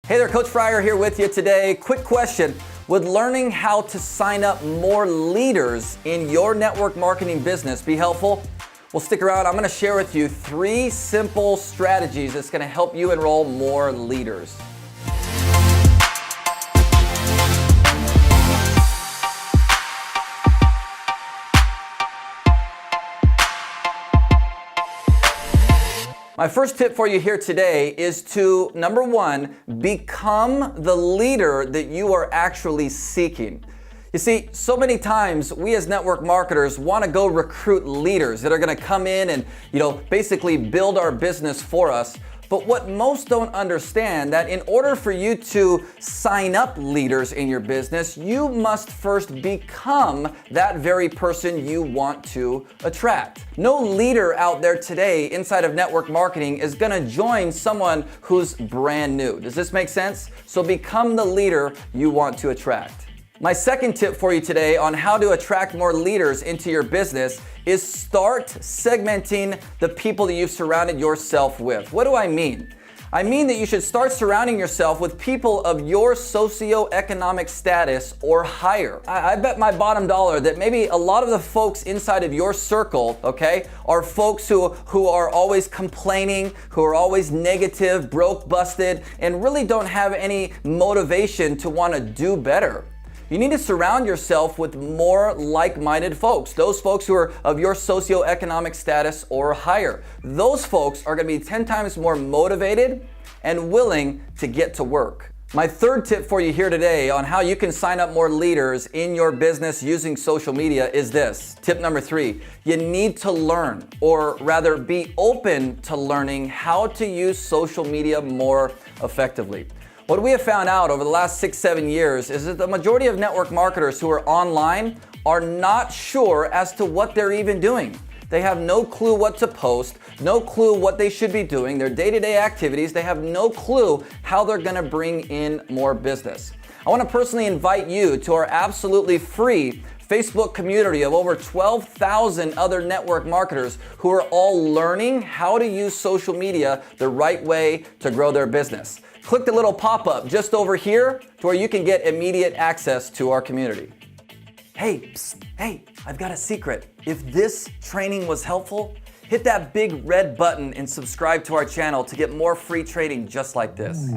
Hey there, Coach Fryer here with you today. Quick question. Would learning how to sign up more leaders in your network marketing business be helpful? Well, stick around. I'm going to share with you 3 simple strategies that's going to help you enroll more leaders. My first tip for you here today is to, number 1, become the leader that you are actually seeking. You see, so many times we as network marketers want to go recruit leaders that are going to come in and, basically build our business for us. But what most don't understand, that in order for you to sign up leaders in your business, you must first become that very person you want to attract. No leader out there today inside of network marketing is gonna join someone who's brand new. Does this make sense? So become the leader you want to attract. My second tip for you today on how to attract more leaders into your business is start segmenting the people that you've surrounded yourself with. What do I mean? I mean that you should start surrounding yourself with people of your socioeconomic status or higher. I bet my bottom dollar that maybe a lot of the folks inside of your circle, are folks who are always complaining, who are always negative, broke, busted, and really don't have any motivation to want to do better. You need to surround yourself with more like-minded folks, those folks who are of your socioeconomic status or higher. Those folks are going to be 10 times more motivated and willing to get to work. My third tip for you here today on how you can sign up more leaders in your business using social media is this. Tip number 3, you need to learn, or rather be open to learning how to use social media more effectively. What we have found out over the last 6-7 years is that the majority of network marketers who are online are not sure as to what they're even doing. They have no clue what to post, no clue what they should be doing, their day-to-day activities. They have no clue how they're gonna bring in more business. I wanna personally invite you to our absolutely free Facebook community of over 12,000 other network marketers who are all learning how to use social media the right way to grow their business. Click the little pop-up just over here to where you can get immediate access to our community. Hey, I've got a secret. If this training was helpful, hit that big red button and subscribe to our channel to get more free training just like this.